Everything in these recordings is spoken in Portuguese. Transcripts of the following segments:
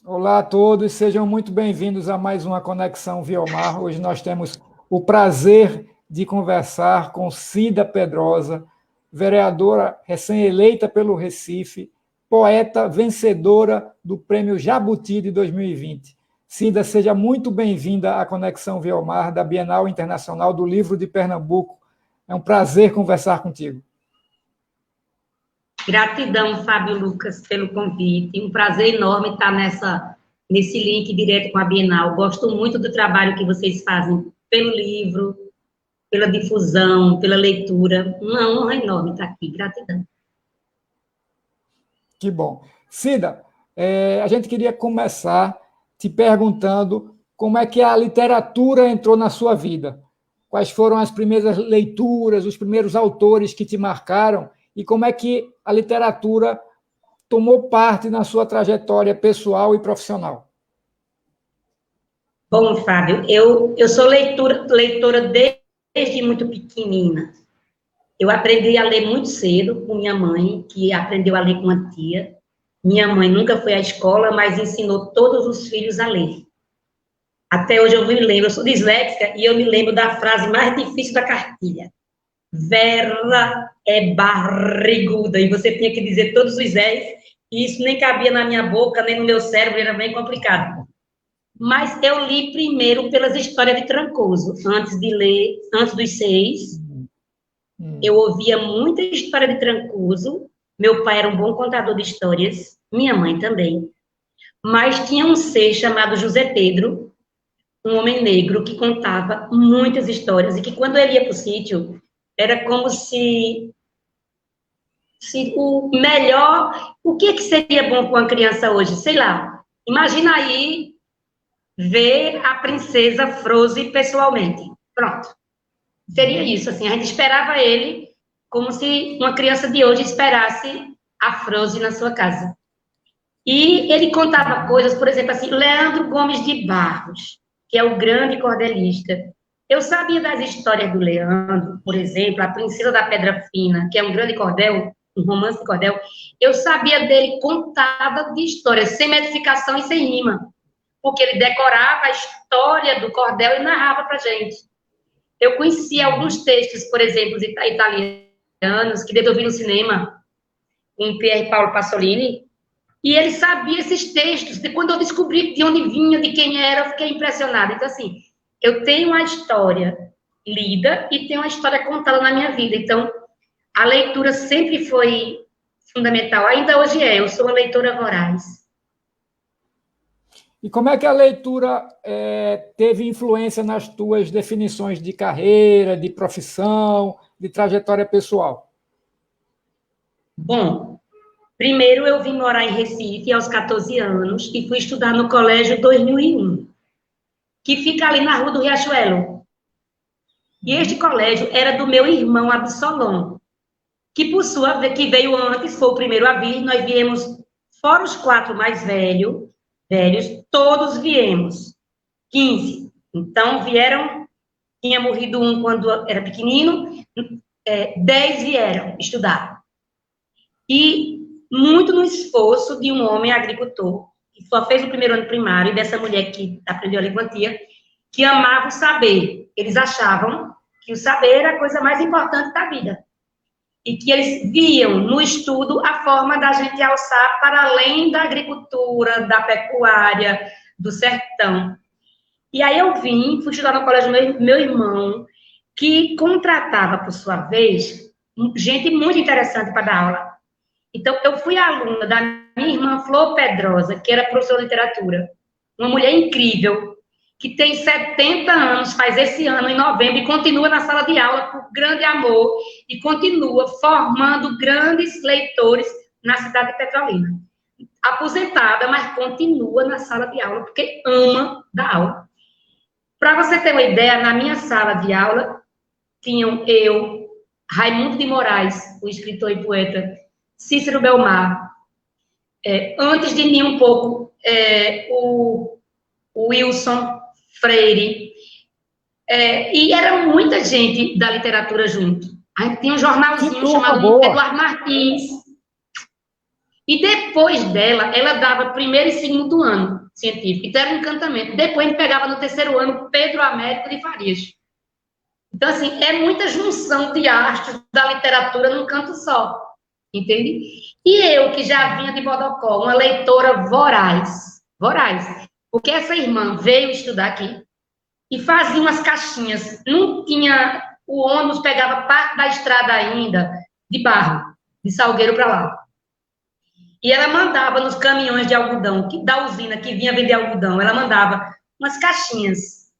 Olá a todos, sejam muito bem-vindos a mais uma Conexão Viomar. Hoje nós temos o prazer de conversar com Cida Pedrosa, vereadora recém-eleita pelo Recife, poeta vencedora do Prêmio Jabuti de 2020. Cida, seja muito bem-vinda à Conexão Viomar da Bienal Internacional do Livro de Pernambuco. É um prazer conversar contigo. Gratidão, Fábio Lucas, pelo convite. Um prazer enorme estar nesse link direto com a Bienal. Gosto muito do trabalho que vocês fazem pelo livro, pela difusão, pela leitura. Uma honra enorme estar aqui. Gratidão. Que bom. Cida, a gente queria começar te perguntando como é que a literatura entrou na sua vida. Quais foram as primeiras leituras, os primeiros autores que te marcaram e como é que a literatura tomou parte na sua trajetória pessoal e profissional? Bom, Fábio, eu sou leitora desde muito pequenina. Eu aprendi a ler muito cedo com minha mãe, que aprendeu a ler com a tia. Minha mãe nunca foi à escola, mas ensinou todos os filhos a ler. Até hoje eu me lembro, eu sou disléxica e eu me lembro da frase mais difícil da cartilha. Vera é barriguda. E você tinha que dizer todos os Z's, e isso nem cabia na minha boca, nem no meu cérebro, era bem complicado. Mas eu li primeiro pelas histórias de Trancoso, antes de ler, antes dos 6. Eu ouvia muita história de Trancoso. Meu pai era um bom contador de histórias, minha mãe também. Mas tinha um ser chamado José Pedro, um homem negro que contava muitas histórias e que quando ele ia para o sítio, era como se o melhor, o que seria bom para uma criança hoje? Sei lá, imagina aí ver a princesa Frozen pessoalmente. Pronto. Seria isso, assim, a gente esperava ele como se uma criança de hoje esperasse a Frozen na sua casa. E ele contava coisas, por exemplo, assim, Leandro Gomes de Barros, que é o grande cordelista. Eu sabia das histórias do Leandro, por exemplo, A Princesa da Pedra Fina, que é um grande cordel, um romance de cordel. Eu sabia dele contada de histórias, sem medificação e sem rima, porque ele decorava a história do cordel e narrava para gente. Eu conhecia alguns textos, por exemplo, italianos, que eu vi no cinema, com Pier Paolo Pasolini, e ele sabia esses textos. E quando eu descobri de onde vinha, de quem era, eu fiquei impressionada. Então, assim, eu tenho uma história lida e tenho uma história contada na minha vida. Então, a leitura sempre foi fundamental. Ainda hoje é. Eu sou uma leitora voraz. E como é que a leitura teve influência nas tuas definições de carreira, de profissão, de trajetória pessoal? Bom, primeiro eu vim morar em Recife aos 14 anos e fui estudar no Colégio 2001, que fica ali na Rua do Riachuelo. E este colégio era do meu irmão Absolom, que por sua vez, que veio antes, foi o primeiro a vir, nós viemos, fora os 4 mais velhos, todos viemos, 15. Então, vieram, tinha morrido um quando era pequenino, 10 vieram estudar. E muito no esforço de um homem agricultor, que só fez o primeiro ano primário, e dessa mulher que aprendeu a língua tia, que amava o saber. Eles achavam que o saber era a coisa mais importante da vida. E que eles viam no estudo a forma da gente alçar para além da agricultura, da pecuária, do sertão. E aí eu fui estudar no colégio do meu irmão, que contratava, por sua vez, gente muito interessante para dar aula. Então, eu fui aluna da minha irmã Flor Pedrosa, que era professora de literatura, uma mulher incrível, que tem 70 anos, faz esse ano, em novembro, e continua na sala de aula por grande amor, e continua formando grandes leitores na cidade de Petrolina. Aposentada, mas continua na sala de aula, porque ama dar aula. Para você ter uma ideia, na minha sala de aula, tinham eu, Raimundo de Moraes, o escritor e poeta, Cícero Belmar, antes de mim um pouco, o Wilson Freire, e era muita gente da literatura junto. A gente tinha um jornalzinho chamado Eduardo Martins. E depois dela, ela dava primeiro e segundo ano científico. Então, era um encantamento. Depois, a gente pegava no terceiro ano Pedro Américo de Farias. Então, assim, é muita junção de astros da literatura num canto só. Entende? E eu, que já vinha de Bodocó, uma leitora voraz, voraz, porque essa irmã veio estudar aqui e fazia umas caixinhas. Não tinha... O ônibus pegava parte da estrada ainda, de barro, de Salgueiro para lá. E ela mandava nos caminhões de algodão, da usina que vinha vender algodão, ela mandava umas caixinhas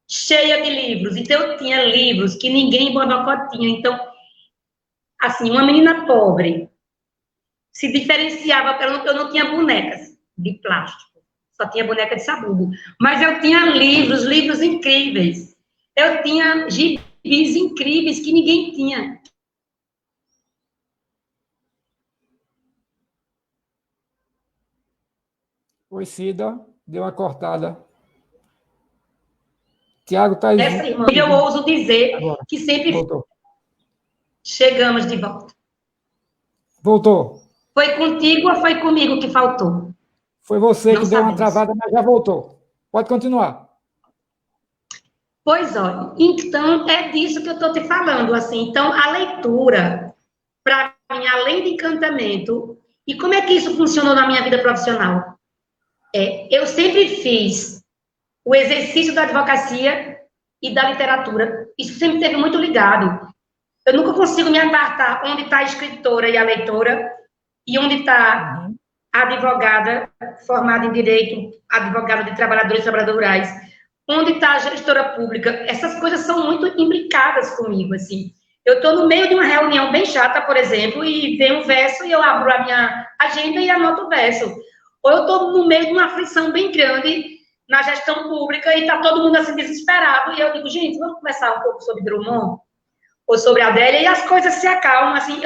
cheias de livros. Então, eu tinha livros que ninguém em Bodocó tinha. Então, assim, uma menina pobre se diferenciava, eu não tinha bonecas de plástico, só tinha boneca de sabugo. Mas eu tinha livros incríveis. Eu tinha gibis incríveis que ninguém tinha. Oi, Cida, deu uma cortada. Tiago está aí. Essa irmã, eu ouso dizer agora, que sempre voltou. Chegamos de volta. Voltou. Foi contigo ou foi comigo que faltou? Foi você que deu uma travada, mas já voltou. Pode continuar. Pois, olha, então é disso que eu estou te falando, assim. Então, a leitura, para mim, além de encantamento, e como é que isso funcionou na minha vida profissional? Eu sempre fiz o exercício da advocacia e da literatura. Isso sempre esteve muito ligado. Eu nunca consigo me apartar onde está a escritora e a leitora e onde está a advogada formada em direito, advogada de trabalhadores e trabalhadoras rurais, onde está a gestora pública. Essas coisas são muito imbricadas comigo, assim. Eu estou no meio de uma reunião bem chata, por exemplo, e vem um verso e eu abro a minha agenda e anoto o verso. Ou eu estou no meio de uma aflição bem grande na gestão pública e está todo mundo assim desesperado e eu digo, gente, vamos conversar um pouco sobre Drummond ou sobre Adélia e as coisas se acalmam, assim,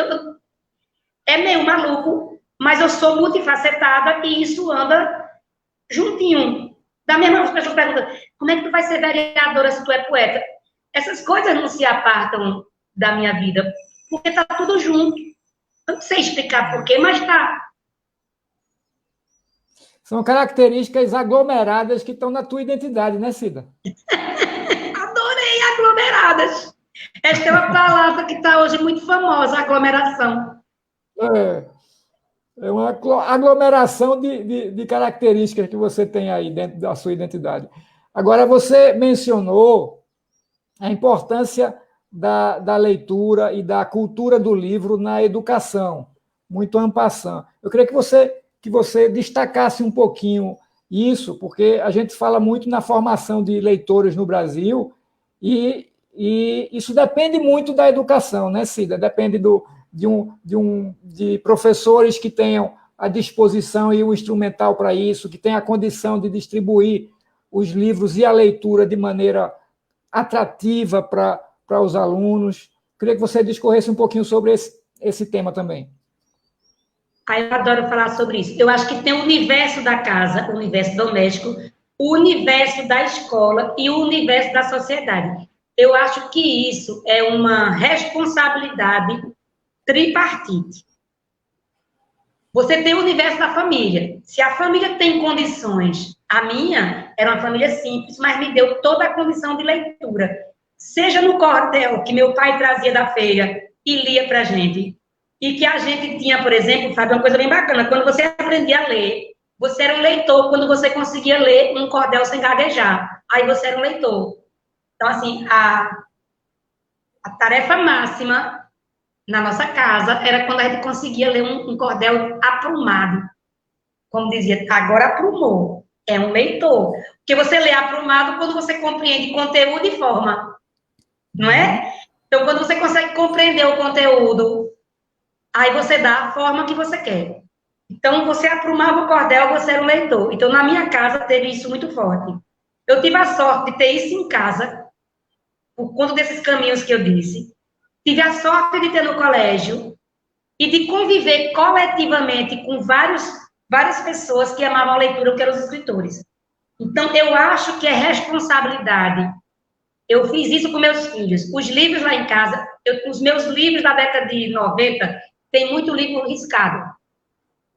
é meio maluco, mas eu sou multifacetada e isso anda juntinho. Da mesma forma, as pessoas perguntam, como é que tu vai ser vereadora se tu é poeta? Essas coisas não se apartam da minha vida, porque tá tudo junto. Eu não sei explicar porquê, mas tá. São características aglomeradas que estão na tua identidade, né, Cida? Adorei aglomeradas. Esta é uma palavra que está hoje muito famosa, aglomeração. É uma aglomeração de características que você tem aí dentro da sua identidade. Agora, você mencionou a importância da leitura e da cultura do livro na educação, muito en passant. Eu queria que você destacasse um pouquinho isso, porque a gente fala muito na formação de leitores no Brasil e isso depende muito da educação, né, Cida? Depende de professores que tenham a disposição e o instrumental para isso, que tenham a condição de distribuir os livros e a leitura de maneira atrativa para os alunos. Queria que você discorresse um pouquinho sobre esse tema também. Eu adoro falar sobre isso. Eu acho que tem o universo da casa, o universo doméstico, o universo da escola e o universo da sociedade. Eu acho que isso é uma responsabilidade tripartite. Você tem o universo da família. Se a família tem condições, a minha era uma família simples, mas me deu toda a condição de leitura. Seja no cordel que meu pai trazia da feira e lia para a gente, e que a gente tinha, por exemplo, Fábio, uma coisa bem bacana, quando você aprendia a ler, você era um leitor quando você conseguia ler um cordel sem gaguejar. Aí você era um leitor. Então, assim, a tarefa máxima na nossa casa era quando a gente conseguia ler um cordel aprumado. Como dizia, agora aprumou. É um leitor. Porque você lê aprumado quando você compreende conteúdo e forma. Não é? Então, quando você consegue compreender o conteúdo, aí você dá a forma que você quer. Então, você aprumava o cordel, você era um leitor. Então, na minha casa, teve isso muito forte. Eu tive a sorte de ter isso em casa, por conta desses caminhos que eu disse. Tive a sorte de ter no colégio e de conviver coletivamente com várias pessoas que amavam a leitura, que eram os escritores. Então, eu acho que é responsabilidade. Eu fiz isso com meus filhos. Os livros lá em casa, os meus livros da década de 90, tem muito livro riscado.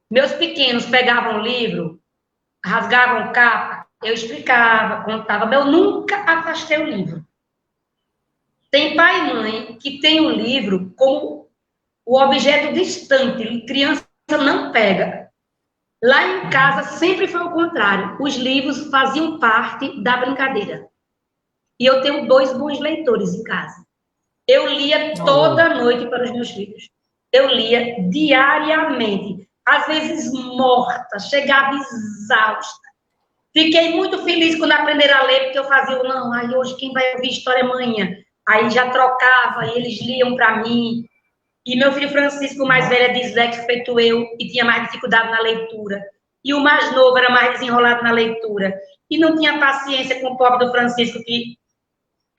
Meus pequenos pegavam o livro, rasgavam capa, eu explicava, contava, mas eu nunca afastei o livro. Tem pai e mãe que tem o livro como o objeto distante, criança não pega. Lá em casa sempre foi o contrário, os livros faziam parte da brincadeira. E eu tenho 2 bons leitores em casa. Eu lia toda noite para os meus filhos. Eu lia diariamente, às vezes morta, chegava exausta. Fiquei muito feliz quando aprenderam a ler, porque eu fazia não, aí hoje quem vai ouvir história amanhã? Aí já trocava, e eles liam para mim. E meu filho Francisco, o mais velho, é disléxico feito eu, e tinha mais dificuldade na leitura. E o mais novo era mais desenrolado na leitura. E não tinha paciência com o pobre do Francisco, que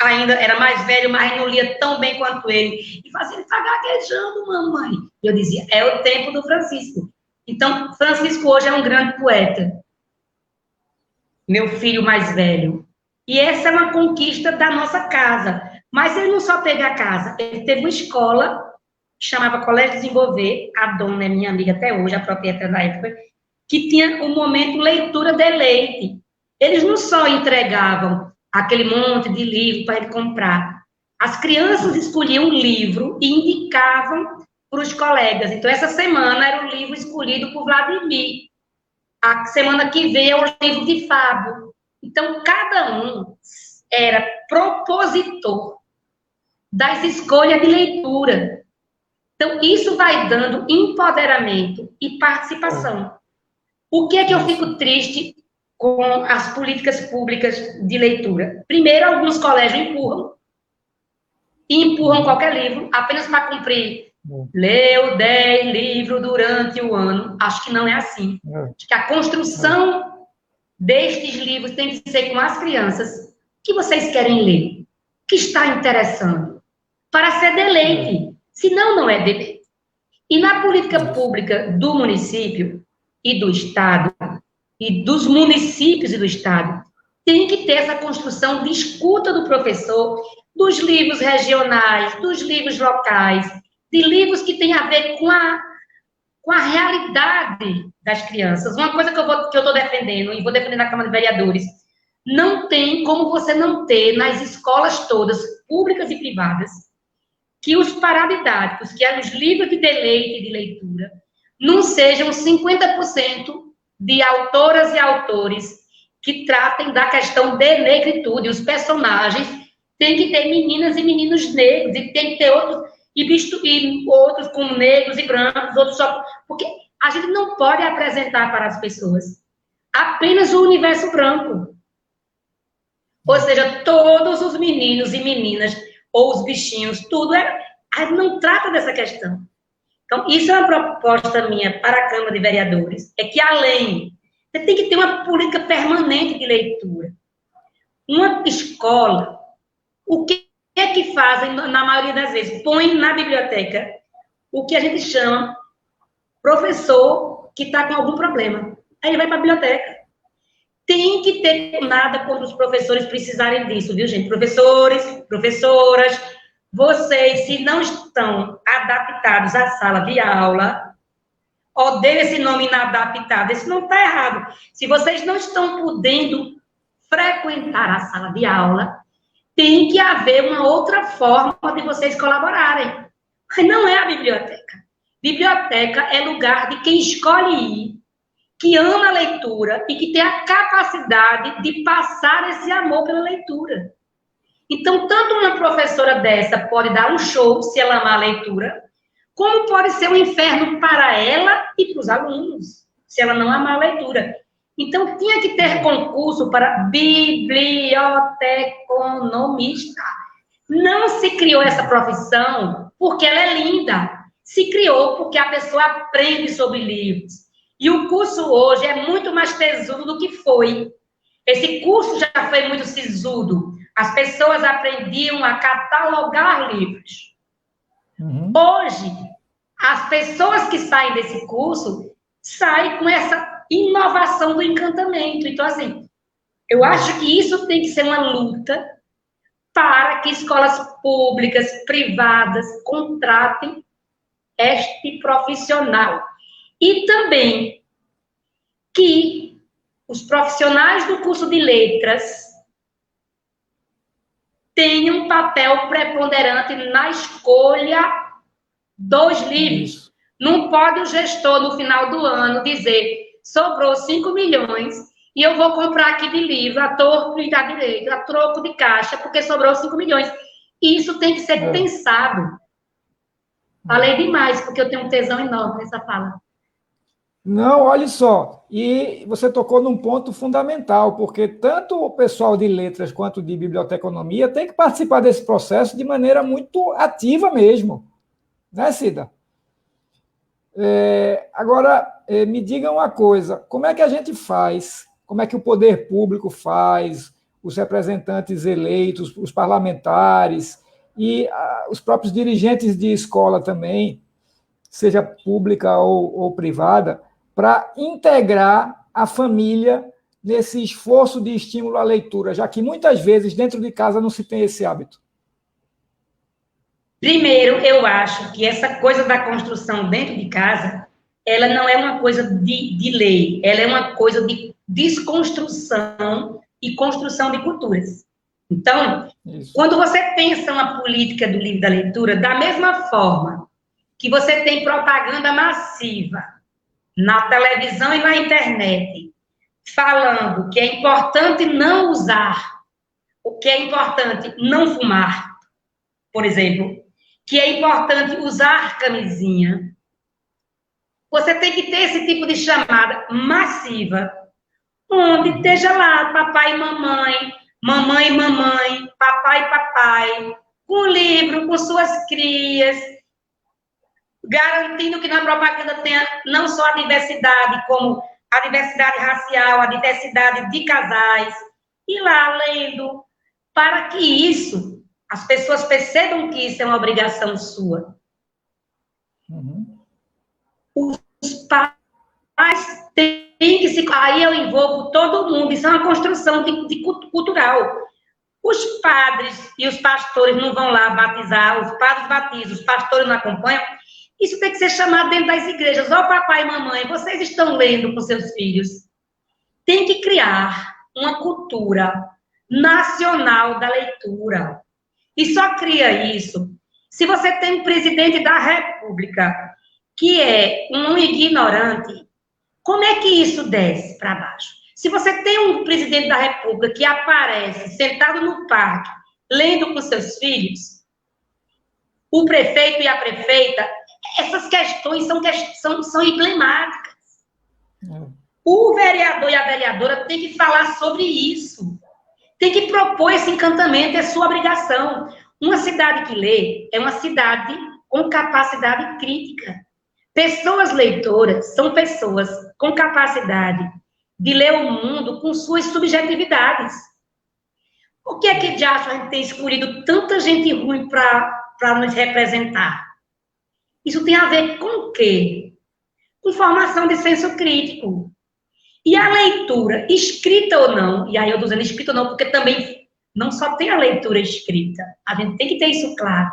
ainda era mais velho, mas não lia tão bem quanto ele. E fazia ele estar gaguejando, mamãe. E eu dizia, é o tempo do Francisco. Então, Francisco hoje é um grande poeta. Meu filho mais velho. E essa é uma conquista da nossa casa. Mas ele não só teve a casa, ele teve uma escola, que chamava Colégio Desenvolver, a dona é minha amiga até hoje, a proprietária da época, que tinha um momento leitura de leite. Eles não só entregavam aquele monte de livro para ele comprar, as crianças escolhiam um livro e indicavam para os colegas. Então, essa semana era o livro escolhido por Vladimir. A semana que vem é o livro de Fábio. Então, cada um era propositor das escolhas de leitura. Então, isso vai dando empoderamento e participação. O que é que eu fico triste com as políticas públicas de leitura? Primeiro, alguns colégios empurram qualquer livro, apenas para cumprir. Leu 10 livros durante o ano. Acho que não é assim. Acho que a construção destes livros tem que ser com as crianças. O que vocês querem ler? O que está interessando? Para ser deleite. Senão, não é deleite. E na política pública do município e do Estado, e dos municípios e do Estado, tem que ter essa construção de escuta do professor, dos livros regionais, dos livros locais, de livros que têm a ver com a realidade das crianças. Uma coisa que eu estou defendendo, e vou defender na Câmara de Vereadores, não tem como você não ter nas escolas todas, públicas e privadas, que os paradidáticos, que é os livros de deleite e de leitura, não sejam 50% de autoras e autores que tratem da questão de negritude. Os personagens têm que ter meninas e meninos negros, e tem que ter outros, e outros com negros e brancos, outros só... Porque a gente não pode apresentar para as pessoas apenas o universo branco. Ou seja, todos os meninos e meninas, ou os bichinhos, tudo é... A gente não trata dessa questão. Então, isso é uma proposta minha para a Câmara de Vereadores, é que além, você tem que ter uma política permanente de leitura. Uma escola, o que é que fazem, na maioria das vezes? Põe na biblioteca o que a gente chama professor que está com algum problema. Aí ele vai para a biblioteca. Tem que ter nada quando os professores precisarem disso, viu, gente? Professores, professoras, vocês, se não estão adaptados à sala de aula, odeio esse nome inadaptado, isso não está errado. Se vocês não estão podendo frequentar a sala de aula, tem que haver uma outra forma de vocês colaborarem. Mas não é a biblioteca. Biblioteca é lugar de quem escolhe ir, que ama a leitura e que tem a capacidade de passar esse amor pela leitura. Então, tanto uma professora dessa pode dar um show, se ela amar a leitura, como pode ser um inferno para ela e para os alunos, se ela não amar a leitura. Então, tinha que ter concurso para biblioteconomista. Não se criou essa profissão porque ela é linda. Se criou porque a pessoa aprende sobre livros. E o curso hoje é muito mais tesudo do que foi. Esse curso já foi muito sisudo. As pessoas aprendiam a catalogar livros. Hoje, as pessoas que saem desse curso saem com essa inovação do encantamento. Então, assim, eu acho que isso tem que ser uma luta para que escolas públicas, privadas, contratem este profissional. E também que os profissionais do curso de letras tenham um papel preponderante na escolha dos livros. Isso. Não pode o gestor, no final do ano, dizer sobrou 5 milhões e eu vou comprar aqui de livro a torto e à direita, a troco de caixa, porque sobrou 5 milhões. Isso tem que ser pensado. Falei demais, porque eu tenho um tesão enorme nessa fala. Não, olha só, e você tocou num ponto fundamental, porque tanto o pessoal de letras quanto de biblioteconomia tem que participar desse processo de maneira muito ativa mesmo, né, Cida? Agora, me diga uma coisa, como é que a gente faz, como é que o poder público faz, os representantes eleitos, os parlamentares e os próprios dirigentes de escola também, seja pública ou privada, para integrar a família nesse esforço de estímulo à leitura, já que muitas vezes dentro de casa não se tem esse hábito? Primeiro, eu acho que essa coisa da construção dentro de casa, ela não é uma coisa de lei, ela é uma coisa de desconstrução e construção de culturas. Então, quando você pensa uma política do livro da leitura, da mesma forma que você tem propaganda massiva na televisão e na internet, falando que é importante não usar, o que é importante não fumar, por exemplo, que é importante usar camisinha, você tem que ter esse tipo de chamada massiva, onde esteja lá papai e mamãe, mamãe e mamãe, papai e papai, com o livro, com suas crias, garantindo que na propaganda tenha não só a diversidade, como a diversidade racial, a diversidade de casais, e lá lendo, para que isso, as pessoas percebam que isso é uma obrigação sua. Os pais têm que se... Aí eu envolvo todo mundo, isso é uma construção de cultural. Os padres e os pastores não vão lá batizar, os padres batizam, os pastores não acompanham. Isso tem que ser chamado dentro das igrejas. Ó, papai e mamãe, vocês estão lendo com seus filhos. Tem que criar uma cultura nacional da leitura. E só cria isso se você tem um presidente da República que é um ignorante. Como é que isso desce para baixo? Se você tem um presidente da República que aparece sentado no parque, lendo com seus filhos, o prefeito e a prefeita, essas questões são emblemáticas. O vereador e a vereadora tem que falar sobre isso. Tem que propor esse encantamento, é sua obrigação. Uma cidade que lê é uma cidade com capacidade crítica. Pessoas leitoras são pessoas com capacidade de ler o mundo com suas subjetividades. Por que é que de acho a gente tem escolhido tanta gente ruim para nos representar? Isso tem a ver com o quê? Com formação de senso crítico. E a leitura, escrita ou não, e aí eu estou dizendo escrita ou não, porque também não só tem a leitura escrita, a gente tem que ter isso claro.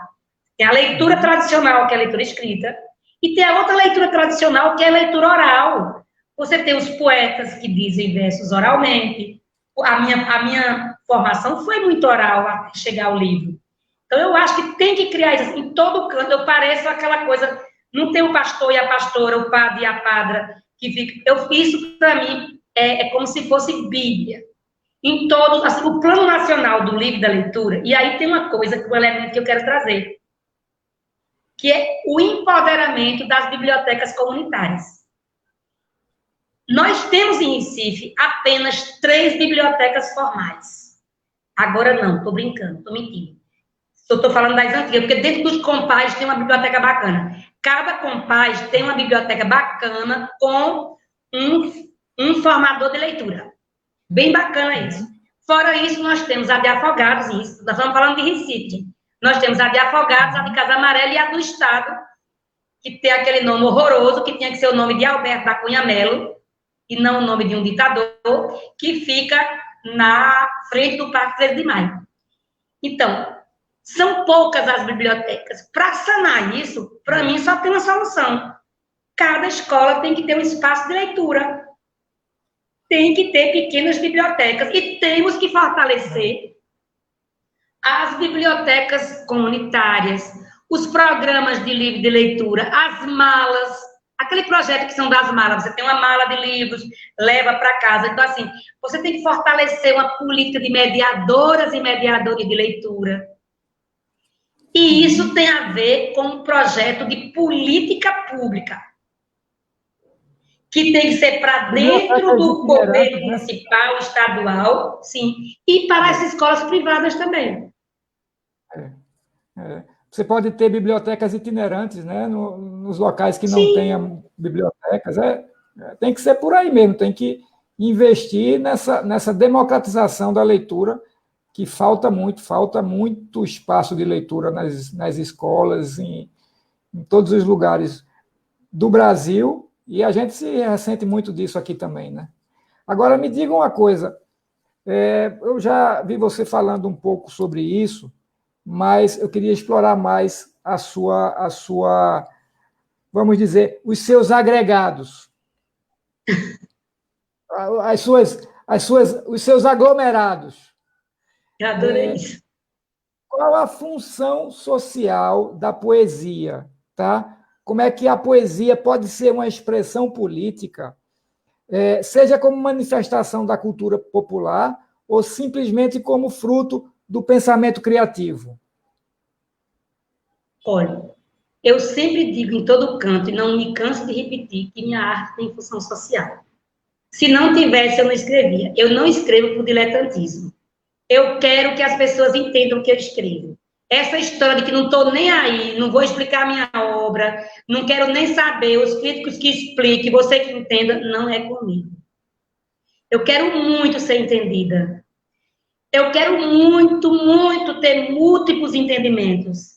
Tem a leitura tradicional, que é a leitura escrita, e tem a outra leitura tradicional, que é a leitura oral. Você tem os poetas que dizem versos oralmente. A minha formação foi muito oral até chegar ao livro. Então, eu acho que tem que criar isso em todo canto. Eu pareço aquela coisa, não tem o pastor e a pastora, o padre e a padra, que fica... Isso, para mim, é como se fosse Bíblia. Em todos, assim, o plano nacional do livro da leitura, e aí tem uma coisa, um elemento que eu quero trazer, que é o empoderamento das bibliotecas comunitárias. Nós temos em Recife apenas 3 bibliotecas formais. Agora não, estou brincando, estou mentindo. Eu estou falando das antigas, porque dentro dos compás tem uma biblioteca bacana. Cada compás tem uma biblioteca bacana com um formador de leitura. Bem bacana isso. Fora isso, nós temos a de Afogados, isso. Nós estamos falando de Recife. Nós temos a de Afogados, a de Casa Amarela e a do Estado, que tem aquele nome horroroso, que tinha que ser o nome de Alberto da Cunha Melo, e não o nome de um ditador, que fica na frente do Parque 13 de Maio. Então, são poucas as bibliotecas. Para sanar isso, para mim, só tem uma solução. Cada escola tem que ter um espaço de leitura. Tem que ter pequenas bibliotecas. E temos que fortalecer as bibliotecas comunitárias, os programas de livro de leitura, as malas, aquele projeto que são das malas, você tem uma mala de livros, leva para casa. Então, assim, você tem que fortalecer uma política de mediadoras e mediadores de leitura. E isso tem a ver com um projeto de política pública, que tem que ser para dentro do governo municipal, estadual, sim, e para as escolas privadas também. Você pode ter bibliotecas itinerantes, né, nos locais que não tenham bibliotecas. Tem que ser por aí mesmo, tem que investir nessa democratização da leitura, que falta muito espaço de leitura nas escolas, em todos os lugares do Brasil, e a gente se ressente muito disso aqui também, né? Agora, me diga uma coisa, eu já vi você falando um pouco sobre isso, mas eu queria explorar mais a sua, vamos dizer, os seus agregados, os seus aglomerados. Eu adorei isso. Qual a função social da poesia, tá? Como é que a poesia pode ser uma expressão política, seja como manifestação da cultura popular ou simplesmente como fruto do pensamento criativo? Olha, eu sempre digo em todo canto, e não me canso de repetir, que minha arte tem função social. Se não tivesse, eu não escrevia. Eu não escrevo por diletantismo. Eu quero que as pessoas entendam o que eu escrevo. Essa história de que não estou nem aí, não vou explicar a minha obra, não quero nem saber, os críticos que expliquem, você que entenda, não é comigo. Eu quero muito ser entendida. Eu quero muito ter múltiplos entendimentos.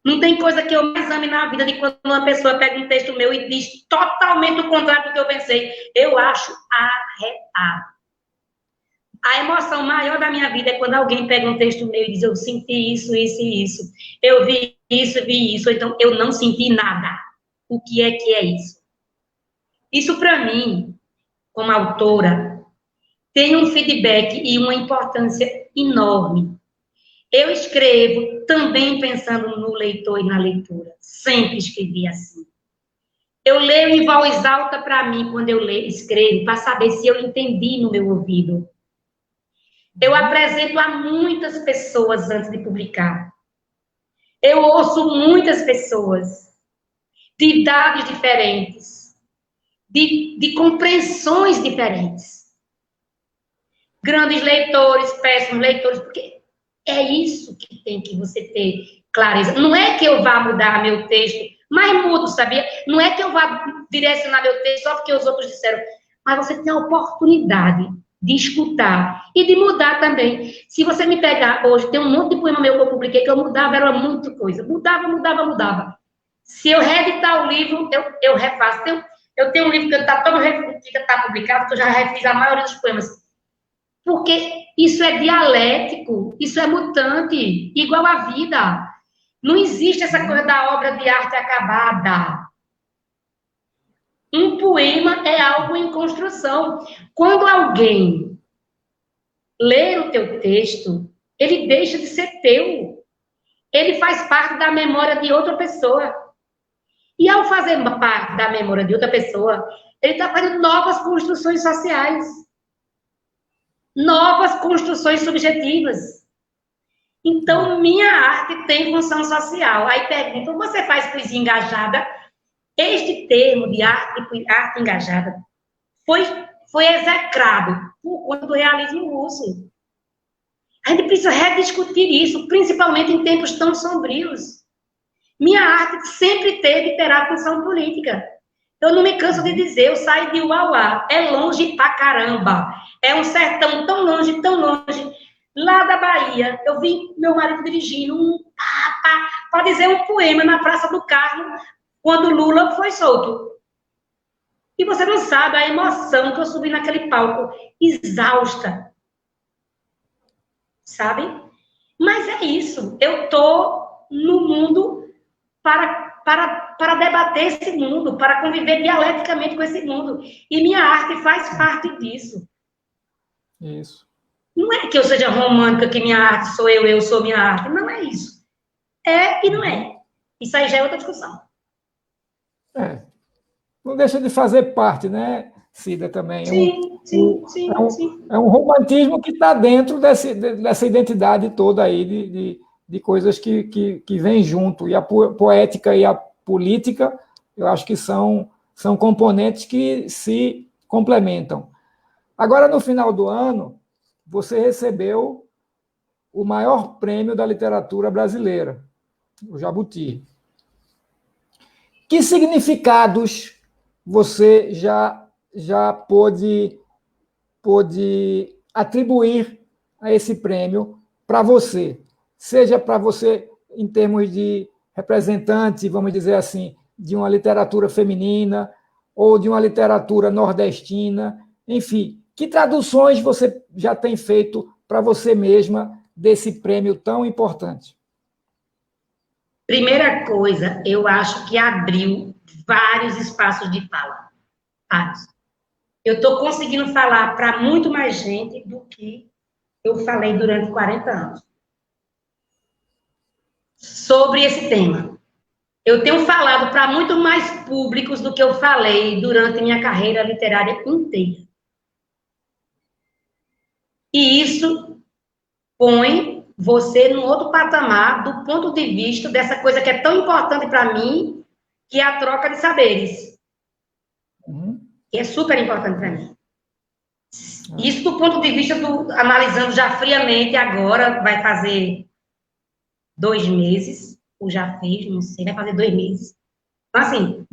Não tem coisa que eu mais ame na vida de quando uma pessoa pega um texto meu e diz totalmente o contrário do que eu pensei. Eu acho arretado. A emoção maior da minha vida é quando alguém pega um texto meu e diz, eu senti isso, isso e isso. Eu vi isso, ou então eu não senti nada. O que é isso? Isso, para mim, como autora, tem um feedback e uma importância enorme. Eu escrevo também pensando no leitor e na leitura. Sempre escrevi assim. Eu leio em voz alta para mim quando eu escrevo, para saber se eu entendi no meu ouvido. Eu apresento a muitas pessoas antes de publicar. Eu ouço muitas pessoas de idades diferentes, de compreensões diferentes. Grandes leitores, péssimos leitores, porque é isso que tem que você ter clareza. Não é que eu vá mudar meu texto, mas mudo, sabia? Não é que eu vá direcionar meu texto só porque os outros disseram, mas você tem a oportunidade de escutar e de mudar também. Se você me pegar hoje, tem um monte de poema meu que eu publiquei que eu mudava, era muita coisa. Mudava. Se eu reeditar o livro, eu refaço. Eu tenho um livro que está publicado, que eu já refiz a maioria dos poemas. Porque isso é dialético, isso é mutante, igual a vida. Não existe essa coisa da obra de arte acabada. Um poema é algo em construção. Quando alguém lê o teu texto, ele deixa de ser teu. Ele faz parte da memória de outra pessoa. E ao fazer parte da memória de outra pessoa, ele está fazendo novas construções sociais. Novas construções subjetivas. Então, minha arte tem função social. Aí pergunta, você faz poesia engajada? Este termo de arte engajada foi execrado por conta do realismo russo. A gente precisa rediscutir isso, principalmente em tempos tão sombrios. Minha arte sempre teve e terá função política. Eu não me canso de dizer, eu saí de Uauá, é longe pra caramba. É um sertão tão longe, lá da Bahia. Eu vi meu marido dirigindo para dizer um poema na Praça do Carmo, quando Lula foi solto. E você não sabe a emoção que eu subi naquele palco, exausta. Sabe? Mas é isso. Eu tô no mundo para para debater esse mundo, para conviver dialeticamente com esse mundo. E minha arte faz parte disso. Isso. Não é que eu seja romântica, que minha arte sou eu sou minha arte. Não é isso. É e não é. Isso aí já é outra discussão. Não deixa de fazer parte, né, Cida, também. Sim. É um romantismo que está dentro dessa identidade toda aí de coisas que vêm junto. E a poética e a política, eu acho que são componentes que se complementam. Agora, no final do ano, você recebeu o maior prêmio da literatura brasileira, o Jabuti. Que significados você já pôde atribuir a esse prêmio para você? Seja para você em termos de representante, vamos dizer assim, de uma literatura feminina ou de uma literatura nordestina, enfim, que traduções você já tem feito para você mesma desse prêmio tão importante? Primeira coisa, eu acho que abriu vários espaços de fala. Vários. Eu estou conseguindo falar para muito mais gente do que eu falei durante 40 anos sobre esse tema. Eu tenho falado para muito mais públicos do que eu falei durante minha carreira literária inteira. E isso põe você num outro patamar do ponto de vista dessa coisa que é tão importante para mim, que é a troca de saberes. Que é super importante para mim. Isso do ponto de vista analisando já friamente agora, vai fazer 2 meses, ou já fez, não sei, vai fazer 2 meses. Então, assim,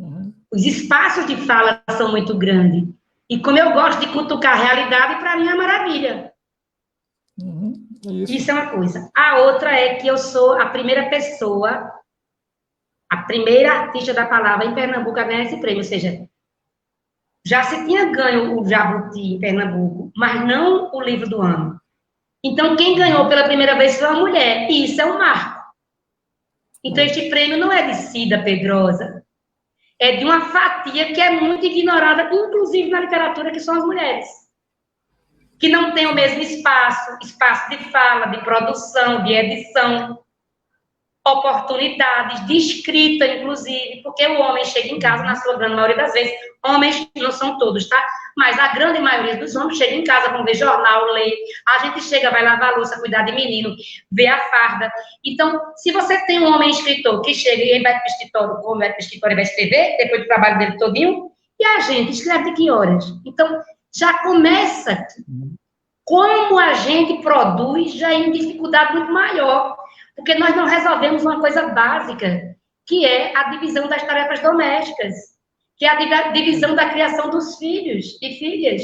os espaços de fala são muito grandes. E como eu gosto de cutucar a realidade, para mim é maravilha. Isso é uma coisa. A outra é que eu sou a primeira pessoa, a primeira artista da palavra em Pernambuco a ganhar esse prêmio, ou seja, já se tinha ganho o Jabuti em Pernambuco, mas não o livro do ano. Então, quem ganhou pela primeira vez foi uma mulher, e isso é um marco. Então, este prêmio não é de Cida Pedrosa, é de uma fatia que é muito ignorada, inclusive na literatura, que são as mulheres. Que não tem o mesmo espaço de fala, de produção, de edição, oportunidades de escrita, inclusive, porque o homem chega em casa, na sua grande maioria das vezes, homens não são todos, tá? Mas a grande maioria dos homens chega em casa, vão ver jornal, ler, a gente chega, vai lavar a louça, cuidar de menino, ver a farda. Então, se você tem um homem escritor que chega e vai para o escritório, como vai para o escritório e vai escrever, depois do trabalho dele todinho, e a gente escreve de que horas? Então, já começa como a gente produz já em dificuldade muito maior, porque nós não resolvemos uma coisa básica, que é a divisão das tarefas domésticas, que é a divisão da criação dos filhos e filhas.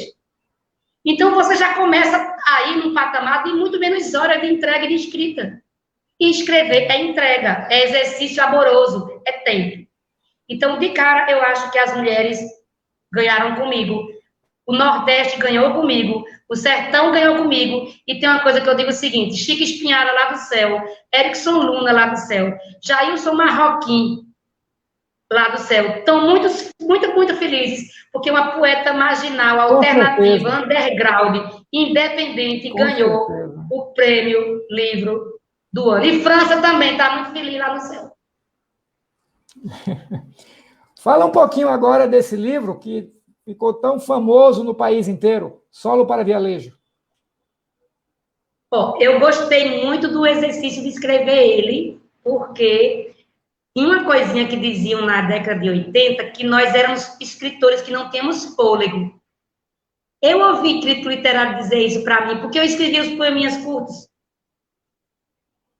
Então, você já começa a ir num patamar de muito menos horas de entrega e de escrita. E escrever é entrega, é exercício amoroso, é tempo. Então, de cara, eu acho que as mulheres ganharam comigo. O Nordeste ganhou comigo, o Sertão ganhou comigo, e tem uma coisa que eu digo o seguinte, Chico Espinhara lá do céu, Erickson Luna lá do céu, Jailson Marroquim lá do céu, estão muito felizes, porque uma poeta marginal, alternativa, underground, independente, ganhou o prêmio livro do ano. E França também está muito feliz lá no céu. Fala um pouquinho agora desse livro que ficou tão famoso no país inteiro, Solo para Vialejo. Bom, eu gostei muito do exercício de escrever ele, porque tinha uma coisinha que diziam na década de 80, que nós éramos escritores que não temos fôlego. Eu ouvi crítico literário dizer isso para mim, porque eu escrevi os poeminhas curtos.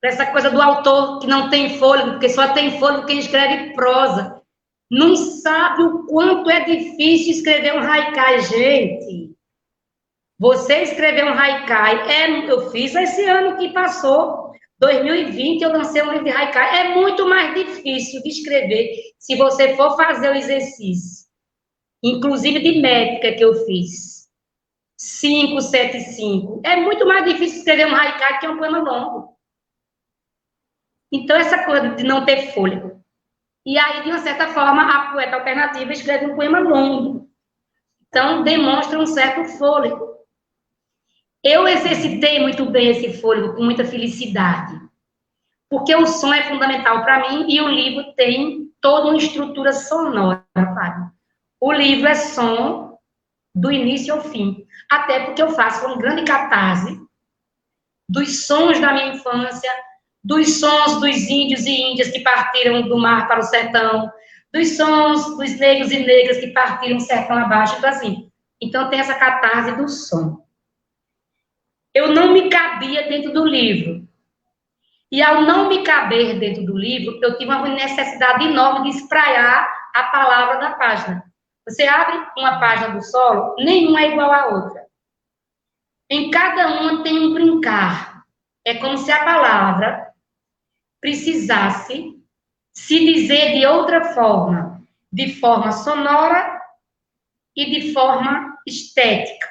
Essa coisa do autor que não tem fôlego, porque só tem fôlego quem escreve prosa. Não sabe o quanto é difícil escrever um haikai, gente. Você escrever um haikai, eu fiz esse ano que passou, 2020, eu lancei um livro de haikai, é muito mais difícil de escrever se você for fazer o exercício. Inclusive de métrica que eu fiz. 5, 7, 5. É muito mais difícil escrever um haikai que um poema longo. Então, essa coisa de não ter fôlego. E aí, de uma certa forma, a poeta alternativa escreve um poema longo. Então, demonstra um certo fôlego. Eu exercitei muito bem esse fôlego, com muita felicidade. Porque o som é fundamental para mim e o livro tem toda uma estrutura sonora, Fábio. O livro é som do início ao fim. Até porque eu faço uma grande catarse dos sons da minha infância, dos sons dos índios e índias que partiram do mar para o sertão, dos sons dos negros e negras que partiram do sertão abaixo. Então, assim, então tem essa catarse do som. Eu não me cabia dentro do livro. E ao não me caber dentro do livro, eu tive uma necessidade enorme de espraiar a palavra da página. Você abre uma página do solo, nenhuma é igual à outra. Em cada uma tem um brincar. É como se a palavra precisasse se dizer de outra forma, de forma sonora e de forma estética.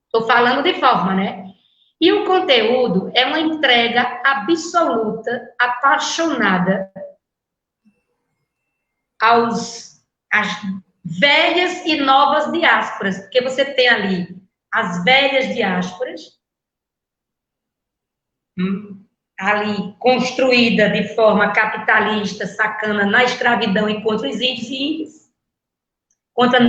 Estou falando de forma, né? E o conteúdo é uma entrega absoluta, apaixonada às velhas e novas diásporas, porque você tem ali as velhas diásporas, ali construída de forma capitalista, sacana, na escravidão e contra os índios e índias, contra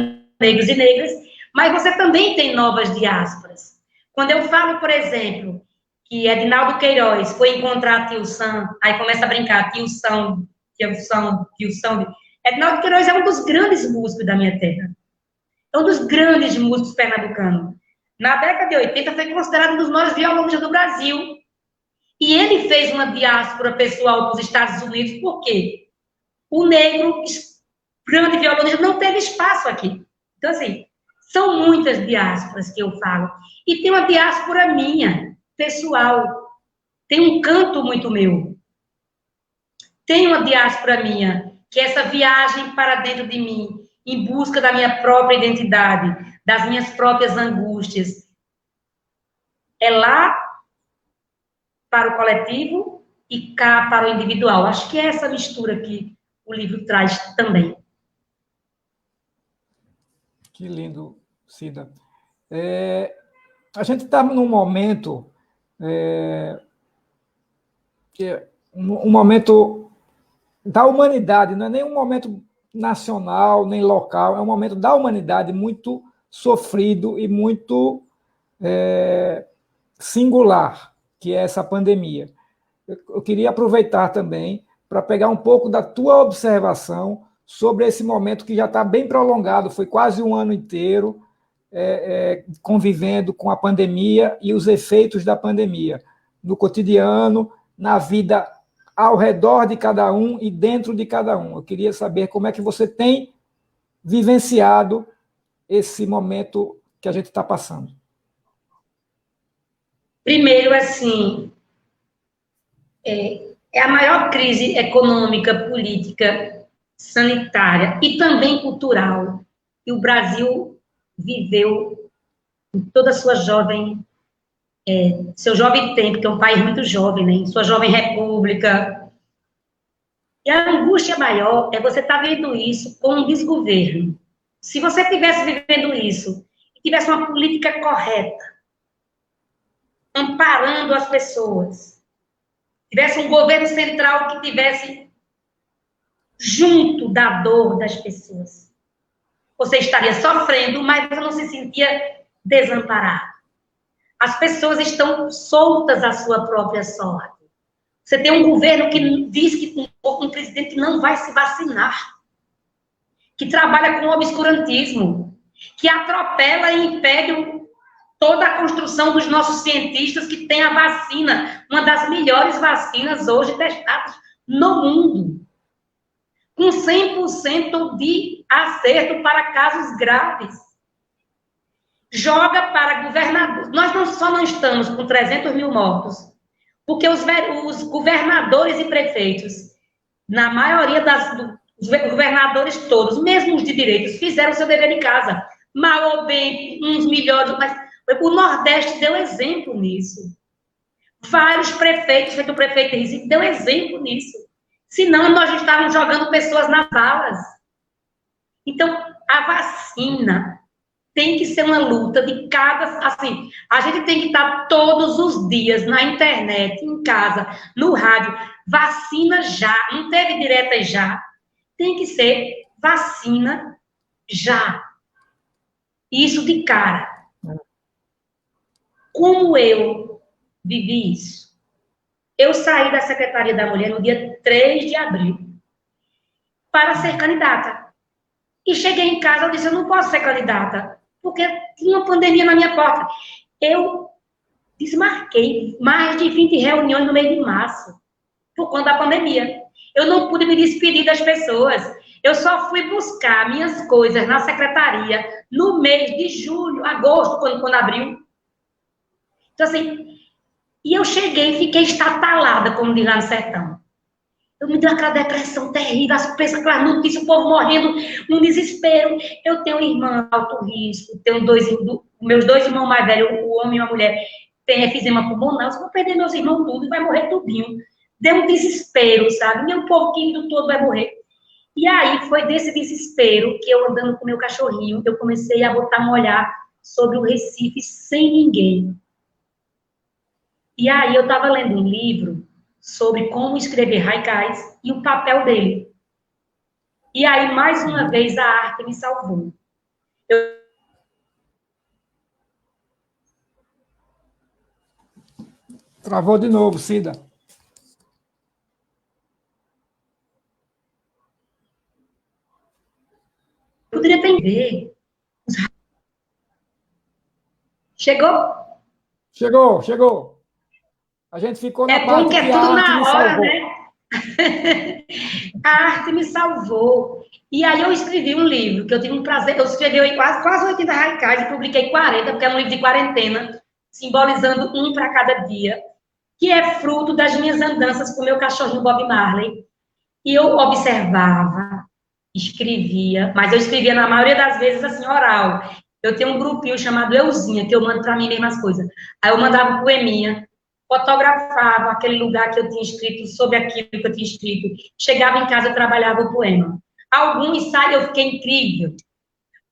negros e negras, mas você também tem novas diásporas. Quando eu falo, por exemplo, que Edinaldo Queiroz foi encontrar Tio Sam, aí começa a brincar, Tio Sam. Edinaldo Queiroz é um dos grandes músicos da minha terra. É um dos grandes músicos pernambucanos. Na década de 80, foi considerado um dos maiores violonistas do Brasil. E ele fez uma diáspora pessoal para os Estados Unidos, por quê? O negro, grande violonista, não teve espaço aqui. Então, assim, são muitas diásporas que eu falo. E tem uma diáspora minha, pessoal. Tem um canto muito meu. Tem uma diáspora minha, que é essa viagem para dentro de mim, em busca da minha própria identidade, das minhas próprias angústias. É lá para o coletivo e cá para o individual. Acho que é essa mistura que o livro traz também. Que lindo, Cida. A gente está num momento, um momento da humanidade, não é nem um momento nacional, nem local, é um momento da humanidade muito sofrido e muito singular, que é essa pandemia. Eu queria aproveitar também para pegar um pouco da tua observação sobre esse momento que já está bem prolongado, foi quase um ano inteiro convivendo com a pandemia e os efeitos da pandemia, no cotidiano, na vida ao redor de cada um e dentro de cada um. Eu queria saber como é que você tem vivenciado esse momento que a gente está passando. Primeiro, assim, é a maior crise econômica, política, sanitária e também cultural que o Brasil viveu em toda a sua seu jovem tempo, que é um país muito jovem, né? Em sua jovem república. E a angústia maior é você estar vendo isso com um desgoverno. Se você estivesse vivendo isso e tivesse uma política correta, amparando as pessoas, tivesse um governo central que tivesse junto da dor das pessoas, você estaria sofrendo, mas você não se sentia desamparado. As pessoas estão soltas à sua própria sorte. Você tem um governo que diz que um presidente que não vai se vacinar, que trabalha com obscurantismo, que atropela e impede toda a construção dos nossos cientistas que tem a vacina, uma das melhores vacinas hoje testadas no mundo, com 100% de acerto para casos graves. Joga para governadores. Nós só não estamos com 300 mil mortos, porque os governadores e prefeitos, na maioria os governadores todos, mesmo os de direitos, fizeram o seu dever de casa. Mal ou bem, uns melhores, mas o Nordeste deu exemplo nisso. Vários prefeitos, feito o prefeito de Recife, deu exemplo nisso. Senão, nós estávamos jogando pessoas nas valas. Então, a vacina tem que ser uma luta de cada... Assim, a gente tem que estar todos os dias na internet, em casa, no rádio. Vacina já. Não teve direta já. Tem que ser vacina já. Isso de cara. Como eu vivi isso? Eu saí da Secretaria da Mulher no dia 3 de abril para ser candidata. E cheguei em casa, eu disse, eu não posso ser candidata, porque tinha uma pandemia na minha porta. Eu desmarquei mais de 20 reuniões no mês de março, por conta da pandemia. Eu não pude me despedir das pessoas. Eu só fui buscar minhas coisas na secretaria no mês de julho, agosto, quando abriu. Então, assim, e eu cheguei e fiquei estatalada, como diz lá no sertão. Eu me deu aquela depressão terrível, as pessoas, aquelas notícias, o povo morrendo, um desespero. Eu tenho uma irmã alto risco, tenho meus dois irmãos mais velhos, o homem e a mulher, tem efizema pulmonar, eu vou perder meus irmãos tudo e vai morrer tudinho. Deu um desespero, sabe? Meu pouquinho todo vai morrer. E aí foi desse desespero que eu, andando com meu cachorrinho, eu comecei a botar um olhar sobre o Recife sem ninguém. E aí eu estava lendo um livro sobre como escrever haikais e o papel dele. E aí, mais uma vez, a arte me salvou. Travou de novo, Cida. Poderia entender. Chegou? Chegou. A gente ficou na parte bom que é a tudo arte na me hora, salvou. né? A arte me salvou. E aí eu escrevi um livro, que eu tive um prazer, eu escrevi quase 80 haikais e publiquei 40, porque é um livro de quarentena, simbolizando um para cada dia, que é fruto das minhas andanças com o meu cachorrinho Bob Marley. E eu observava, escrevia, mas eu escrevia na maioria das vezes assim, oral. Eu tenho um grupinho chamado Euzinha, que eu mando para mim mesmo as coisas. Aí eu mandava poeminha, fotografava aquele lugar que eu tinha escrito, sobre aquilo que eu tinha escrito. Chegava em casa, eu trabalhava o poema. Alguns ensaios eu fiquei incrível,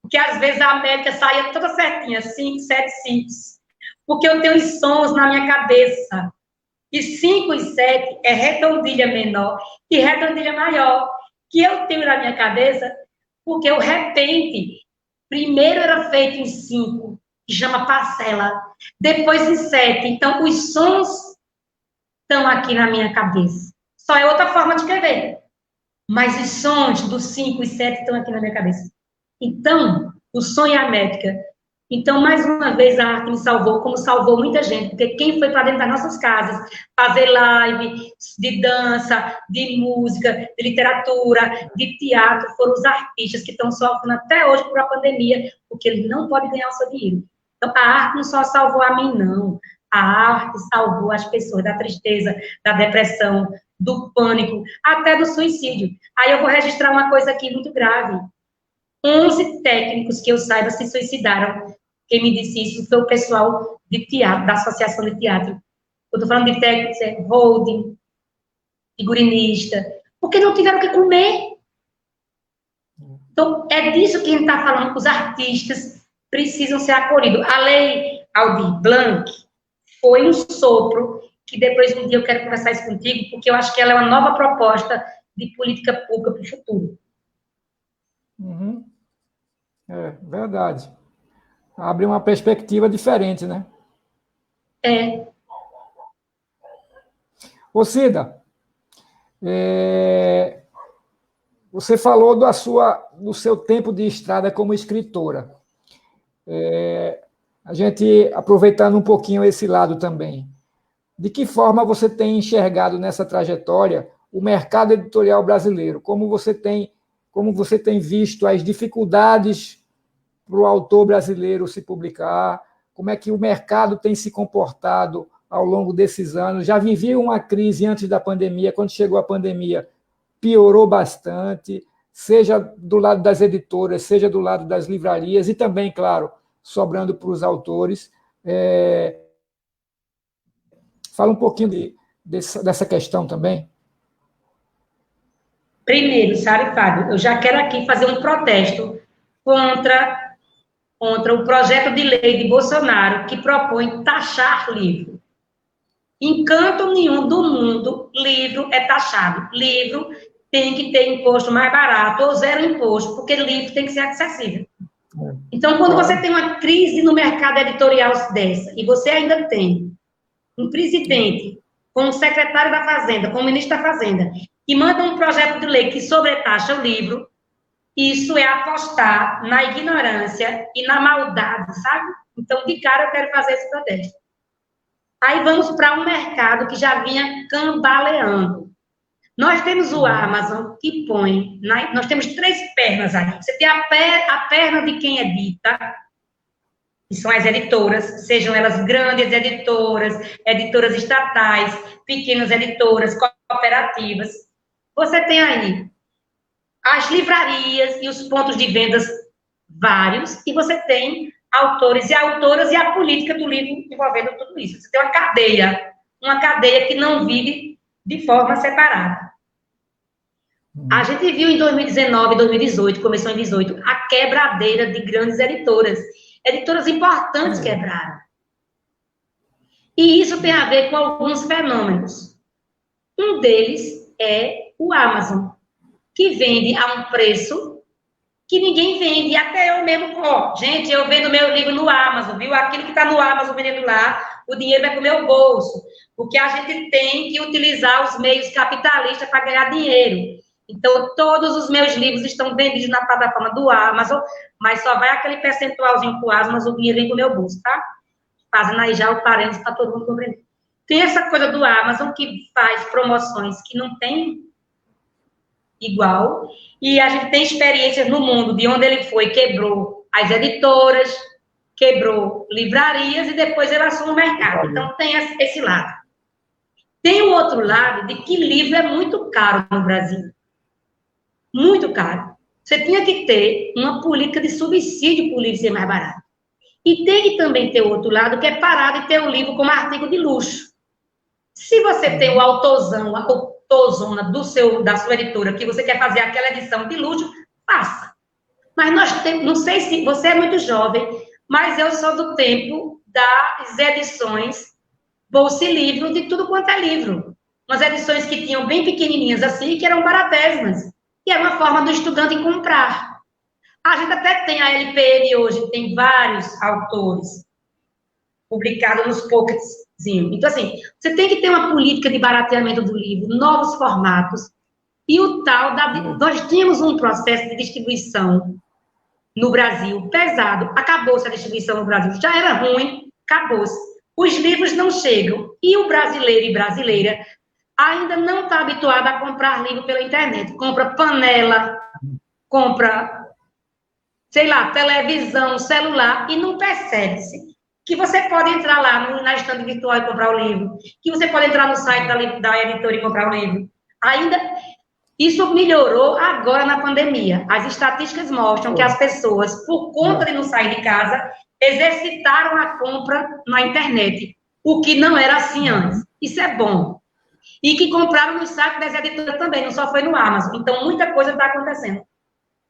porque às vezes a médica saía toda certinha, 5, 7, 5. Porque eu tenho os sons na minha cabeça. E 5 e 7 é redondilha menor e redondilha maior, que eu tenho na minha cabeça, porque o repente, primeiro era feito em 5, que chama parcela, depois em 7. Então, os sons estão aqui na minha cabeça. Só é outra forma de escrever. Mas os sons dos 5 e 7 estão aqui na minha cabeça. Então, o som e a métrica. Então, mais uma vez, a arte me salvou, como salvou muita gente, porque quem foi para dentro das nossas casas fazer live de dança, de música, de literatura, de teatro, foram os artistas que estão sofrendo até hoje por a pandemia, porque eles não podem ganhar o seu dinheiro. Então, a arte não só salvou a mim, não. A arte salvou as pessoas da tristeza, da depressão, do pânico, até do suicídio. Aí eu vou registrar uma coisa aqui muito grave. 11 técnicos que eu saiba se suicidaram. Quem me disse isso foi o pessoal de teatro, da Associação de Teatro. Eu estou falando de técnicos, holding, figurinista, porque não tiveram o que comer. Então, é disso que a gente está falando, os artistas precisam ser acolhidos. A lei Aldir Blanc foi um sopro, que depois um dia eu quero conversar isso contigo, porque eu acho que ela é uma nova proposta de política pública para o futuro. Uhum. É verdade. Abre uma perspectiva diferente, né? É. Ô, Cida, você falou do seu tempo de estrada como escritora. A gente, aproveitando um pouquinho esse lado também, de que forma você tem enxergado nessa trajetória o mercado editorial brasileiro? Como você tem visto as dificuldades para o autor brasileiro se publicar? Como é que o mercado tem se comportado ao longo desses anos? Já vivia uma crise antes da pandemia, quando chegou a pandemia, piorou bastante, seja do lado das editoras, seja do lado das livrarias, e também, claro, sobrando para os autores. Fala um pouquinho dessa questão também. Primeiro, sabe, Fábio, eu já quero aqui fazer um protesto contra o projeto de lei de Bolsonaro que propõe taxar livro. Em canto nenhum do mundo, livro é taxado. Livro tem que ter imposto mais barato ou zero imposto, porque livro tem que ser acessível. Então, quando você tem uma crise no mercado editorial dessa, e você ainda tem um presidente, com um secretário da Fazenda, com o ministro da Fazenda, que manda um projeto de lei que sobretaxa o livro, isso é apostar na ignorância e na maldade, sabe? Então, de cara, eu quero fazer esse protesto. Aí vamos para um mercado que já vinha cambaleando. Nós temos o Amazon, que põe... Nós temos 3 pernas aí. Você tem a perna de quem edita, que são as editoras, sejam elas grandes editoras estatais, pequenas editoras, cooperativas. Você tem aí as livrarias e os pontos de vendas vários, e você tem autores e autoras e a política do livro envolvendo tudo isso. Você tem uma cadeia que não vive de forma separada. A gente viu em 2019, 2018, começou em 2018, a quebradeira de grandes editoras. Editoras importantes quebraram. E isso tem a ver com alguns fenômenos. Um deles é o Amazon, que vende a um preço que ninguém vende, e até eu mesmo, gente, eu vendo meu livro no Amazon, viu? Aquilo que está no Amazon vendendo lá, o dinheiro vai para o meu bolso, porque a gente tem que utilizar os meios capitalistas para ganhar dinheiro. Então, todos os meus livros estão vendidos na plataforma do Amazon, mas só vai aquele percentualzinho para o Amazon, mas o dinheiro vem para o meu bolso, tá? Fazendo aí já o parênteses para todo mundo compreender. Tem essa coisa do Amazon que faz promoções que não tem igual, e a gente tem experiências no mundo de onde ele foi, quebrou as editoras, quebrou livrarias e depois ele assume o mercado. Então tem esse lado. Tem o outro lado de que livro é muito caro no Brasil. Muito caro. Você tinha que ter uma política de subsídio para o livro ser mais barato. E tem que também ter o outro lado, que é parar de ter o livro como artigo de luxo. Se você tem o autorzão, a autorzona da sua editora, que você quer fazer aquela edição de luxo, faça. Mas nós temos, não sei se você é muito jovem, mas eu sou do tempo das edições Bolsa e Livro, de tudo quanto é livro. Umas edições que tinham bem pequenininhas assim, que eram baratésimas. E era uma forma do estudante comprar. A gente até tem a LPM hoje, tem vários autores publicados nos pockets. Então, assim, você tem que ter uma política de barateamento do livro, novos formatos, e o tal nós tínhamos um processo de distribuição no Brasil pesado, acabou-se a distribuição no Brasil, já era ruim, acabou-se. Os livros não chegam, e o brasileiro e brasileira ainda não está habituado a comprar livro pela internet, compra panela, compra, sei lá, televisão, celular, e não percebe-se que você pode entrar lá na estante virtual e comprar o livro, que você pode entrar no site da editora e comprar o livro. Ainda, isso melhorou agora na pandemia. As estatísticas mostram que as pessoas, por conta de não sair de casa, exercitaram a compra na internet, o que não era assim antes. Isso é bom. E que compraram no site das editoras também, não só foi no Amazon. Então, muita coisa está acontecendo.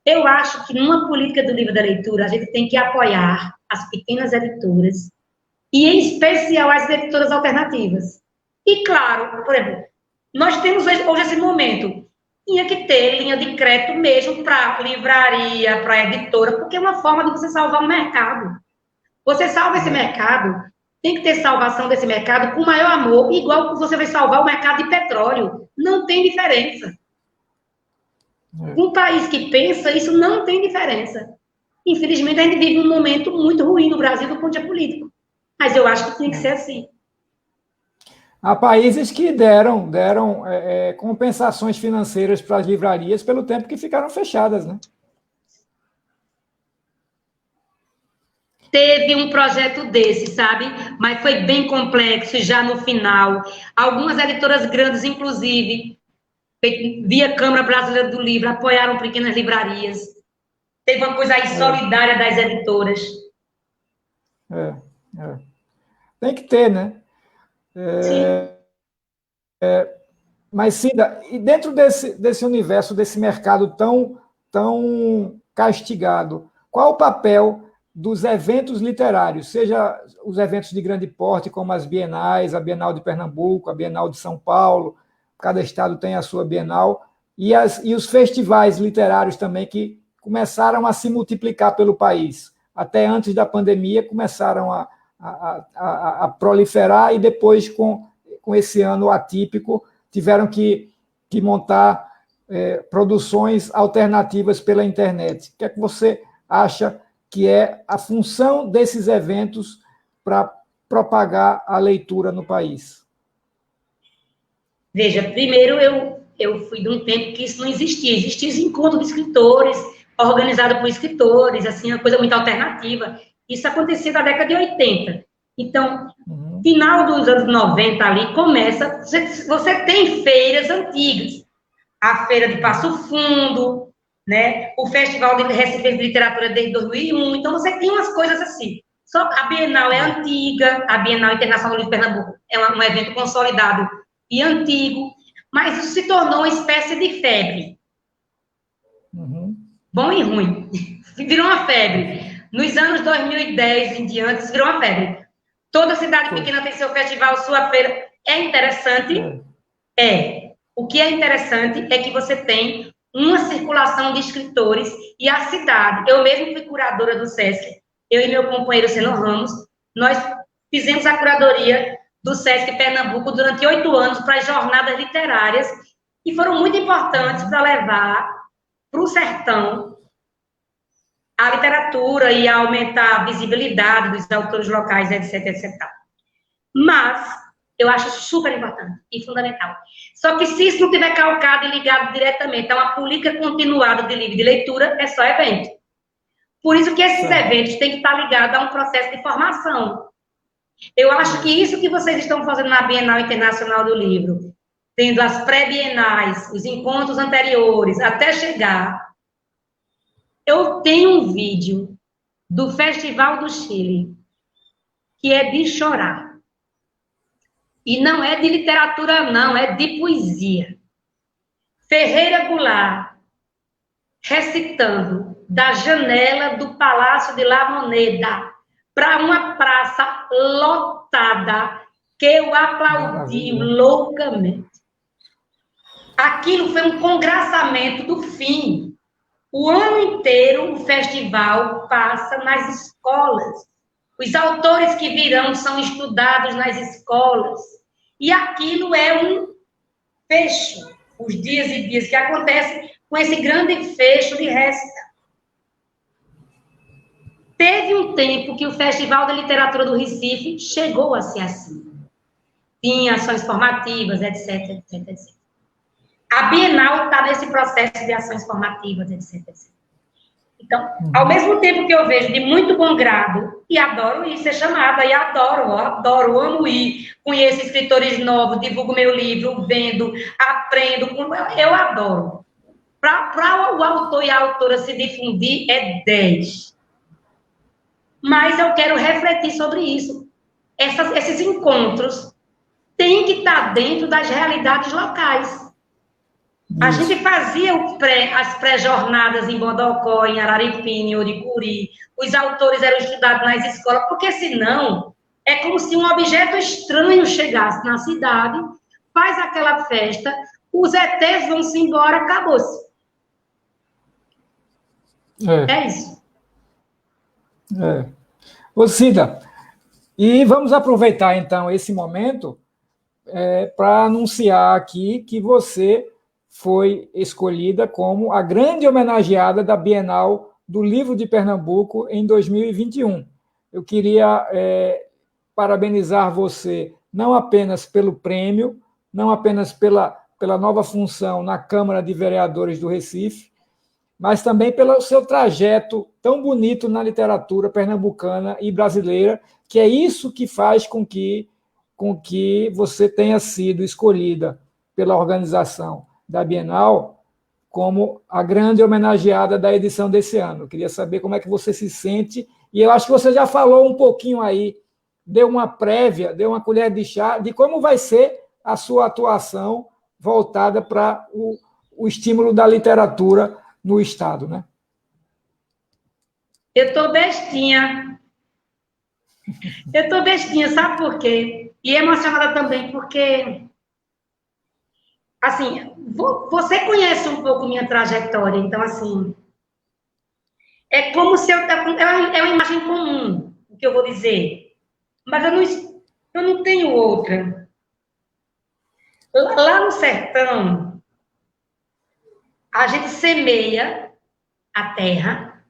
Eu acho que numa política do livro da leitura, a gente tem que apoiar as pequenas editoras e, em especial, as editoras alternativas. E, claro, por exemplo, nós temos hoje esse momento, tinha que ter linha de crédito mesmo para livraria, para editora, porque é uma forma de você salvar o mercado. Você salva esse mercado, tem que ter salvação desse mercado com maior amor, igual que você vai salvar o mercado de petróleo. Não tem diferença. Um país que pensa, isso não tem diferença. Infelizmente, a gente vive um momento muito ruim no Brasil do ponto de vista político. Mas eu acho que tem que ser assim. Há países que deram compensações financeiras para as livrarias pelo tempo que ficaram fechadas, né? Teve um projeto desse, sabe? Mas foi bem complexo já no final. Algumas editoras grandes, inclusive, via Câmara Brasileira do Livro, apoiaram pequenas livrarias. Teve uma coisa aí solidária das editoras. Tem que ter, né? Mas, Cida, e dentro desse universo, desse mercado tão castigado, qual o papel dos eventos literários, seja os eventos de grande porte, como as bienais, a Bienal de Pernambuco, a Bienal de São Paulo, cada estado tem a sua Bienal, e os festivais literários também, que começaram a se multiplicar pelo país. Até antes da pandemia, começaram a proliferar, e depois, com esse ano atípico, tiveram que montar produções alternativas pela internet. O que é que você acha que é a função desses eventos para propagar a leitura no país? Veja, primeiro eu fui de um tempo que isso não existia. Existiam os encontros de escritores, organizado por escritores, assim, uma coisa muito alternativa. Isso acontecia na década de 80. Então, final dos anos 90 ali, começa... Você tem feiras antigas. A Feira de Passo Fundo, né? O Festival de Recife de Literatura desde 2001. Então, você tem umas coisas assim. Só a Bienal é antiga, a Bienal Internacional de Pernambuco é um evento consolidado e antigo, mas isso se tornou uma espécie de febre. Bom e ruim. Virou uma febre. Nos anos 2010 em diante, isso virou uma febre. Toda cidade pequena tem seu festival, sua feira. É interessante? O que é interessante é que você tem uma circulação de escritores e a cidade. Eu mesmo fui curadora do SESC, eu e meu companheiro Seno Ramos, nós fizemos a curadoria do SESC Pernambuco durante 8 anos para as jornadas literárias, e foram muito importantes para levar para o sertão a literatura e a aumentar a visibilidade dos autores locais, etc, etc. Mas eu acho super importante e fundamental. Só que se isso não tiver calcado e ligado diretamente a uma política continuada de livre de leitura, é só evento. Por isso que esses eventos têm que estar ligados a um processo de formação. Eu acho que isso que vocês estão fazendo na Bienal Internacional do Livro, tendo as pré-bienais, os encontros anteriores, até chegar... Eu tenho um vídeo do Festival do Chile, que é de chorar. E não é de literatura, não, é de poesia. Ferreira Goulart recitando da janela do Palácio de La Moneda para uma praça lotada, que eu aplaudi loucamente. Aquilo foi um congraçamento do fim. O ano inteiro o festival passa nas escolas. Os autores que virão são estudados nas escolas. E aquilo é um fecho. Os dias e dias que acontecem com esse grande fecho de récita. Teve um tempo que o Festival da Literatura do Recife chegou a ser assim. Tinha ações formativas, etc, etc, etc. A Bienal está nesse processo de ações formativas, etc, etc. Então, ao mesmo tempo que eu vejo de muito bom grado, e adoro ir ser chamada, e adoro, amo ir, conheço escritores novos, divulgo meu livro, vendo, aprendo, eu adoro. Para o autor e a autora se difundir, é 10. Mas eu quero refletir sobre isso. Esses encontros têm que estar dentro das realidades locais. A gente fazia as pré-jornadas em Bodocó, em Araripina, em Oricuri. Os autores eram estudados nas escolas, porque senão é como se um objeto estranho chegasse na cidade, faz aquela festa, os ETs vão-se embora, acabou-se. É isso. Ô, Cida, e vamos aproveitar, então, esse momento para anunciar aqui que você foi escolhida como a grande homenageada da Bienal do Livro de Pernambuco em 2021. Eu queria parabenizar você, não apenas pelo prêmio, não apenas pela nova função na Câmara de Vereadores do Recife, mas também pelo seu trajeto tão bonito na literatura pernambucana e brasileira, que é isso que faz com que você tenha sido escolhida pela organização da Bienal como a grande homenageada da edição desse ano. Eu queria saber como é que você se sente, e eu acho que você já falou um pouquinho aí, deu uma prévia, deu uma colher de chá de como vai ser a sua atuação voltada para o estímulo da literatura no Estado, né? Eu tô bestinha. Eu tô bestinha, sabe por quê? E emocionada também, porque, assim, você conhece um pouco minha trajetória, então, assim, é como se é uma imagem comum, o que eu vou dizer, mas eu não tenho outra. Lá no sertão, a gente semeia a terra,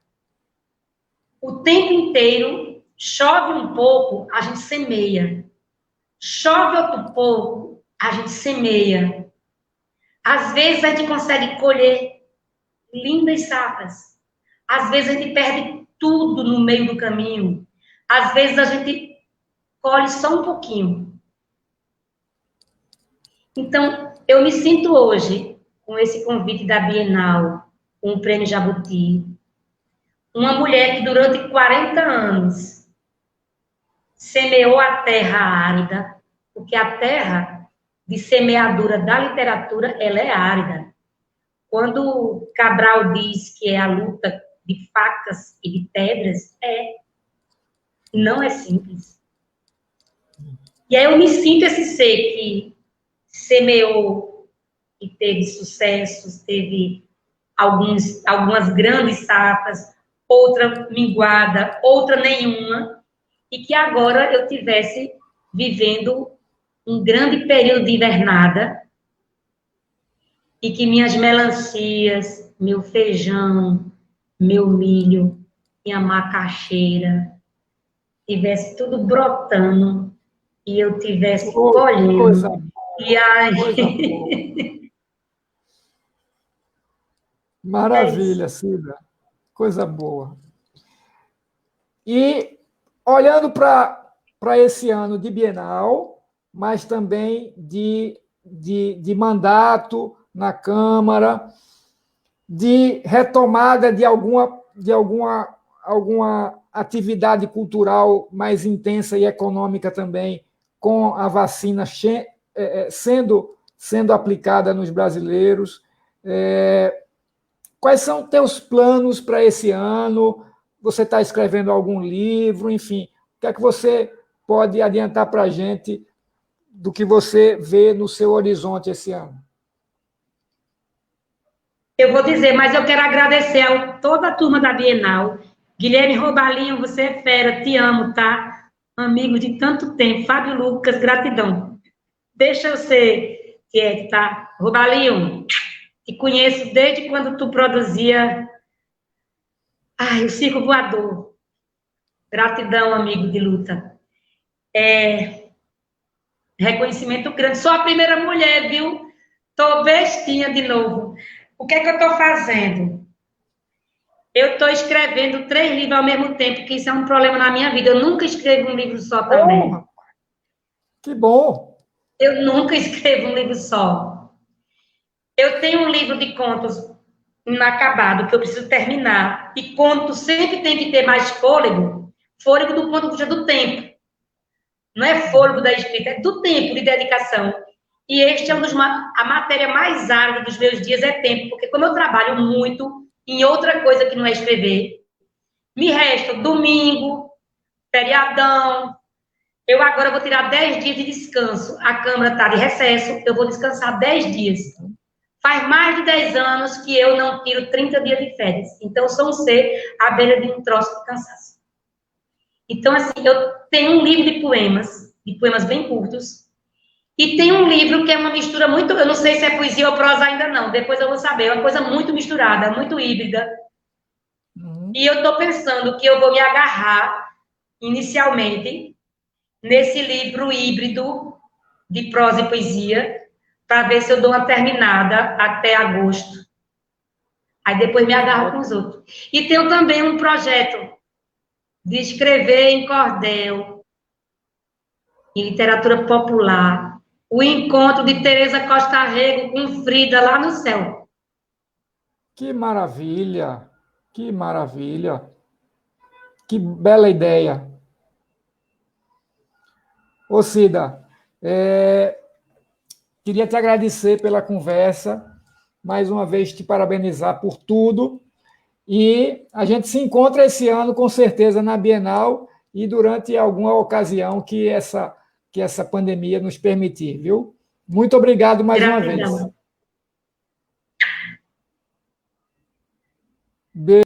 o tempo inteiro, chove um pouco, a gente semeia. Chove outro pouco, a gente semeia. Às vezes a gente consegue colher lindas safras. Às vezes a gente perde tudo no meio do caminho. Às vezes a gente colhe só um pouquinho. Então, eu me sinto hoje, com esse convite da Bienal, com o Prêmio Jabuti, uma mulher que durante 40 anos semeou a terra árida, porque a terra de semeadura da literatura, ela é árida. Quando Cabral diz que é a luta de facas e de pedras, não é simples. E aí eu me sinto esse ser que semeou e teve sucessos, teve algumas grandes safras, outra minguada, outra nenhuma, e que agora eu tivesse vivendo um grande período de invernada e que minhas melancias, meu feijão, meu milho, minha macaxeira, tivesse tudo brotando e eu tivesse Coisa colhendo. boa, E aí... coisa boa. É isso. Maravilha, Cida. Coisa boa. E olhando para esse ano de Bienal, mas também de mandato na Câmara, de retomada alguma atividade cultural mais intensa e econômica também, com a vacina sendo aplicada nos brasileiros. Quais são teus planos para esse ano? Você está escrevendo algum livro? Enfim, o que é que você pode adiantar para a gente do que você vê no seu horizonte esse ano? Eu vou dizer, mas eu quero agradecer a toda a turma da Bienal. Guilherme Robalinho, você é fera, te amo, tá? Amigo de tanto tempo. Fábio Lucas, gratidão. Deixa eu ser quieto, tá? Robalinho, te conheço desde quando tu produzia o Circo Voador. Gratidão, amigo de luta. Reconhecimento grande. Sou a primeira mulher, viu? Tô bestinha de novo. O que é que eu tô fazendo? Eu estou escrevendo 3 livros ao mesmo tempo, que isso é um problema na minha vida. Eu nunca escrevo um livro só também. Oh, que bom! Eu nunca escrevo um livro só. Eu tenho um livro de contos inacabado que eu preciso terminar. E conto sempre tem que ter mais fôlego. Fôlego do ponto de vista do tempo. Não é fôlego da escrita, é do tempo de dedicação. E este é a matéria mais árida dos meus dias é tempo, porque como eu trabalho muito em outra coisa que não é escrever, me resta domingo, feriadão. Eu agora vou tirar 10 dias de descanso. A Câmara está de recesso, eu vou descansar 10 dias. Faz mais de 10 anos que eu não tiro 30 dias de férias. Então, eu sou um ser à beira de um troço de cansaço. Então, assim, eu tenho um livro de poemas bem curtos, e tem um livro que é uma mistura muito... Eu não sei se é poesia ou prosa ainda não, depois eu vou saber. É uma coisa muito misturada, muito híbrida. E eu estou pensando que eu vou me agarrar, inicialmente, nesse livro híbrido de prosa e poesia, para ver se eu dou uma terminada até agosto. Aí depois me agarro com os outros. E tenho também um projeto de escrever em cordel, em literatura popular, o encontro de Teresa Costa Rego com Frida lá no céu. Que maravilha! Que maravilha! Que bela ideia! Ô, Cida, Queria te agradecer pela conversa, mais uma vez te parabenizar por tudo, e a gente se encontra esse ano, com certeza, na Bienal e durante alguma ocasião que essa pandemia nos permitir, viu? Muito obrigado mais uma vez. Gratidão.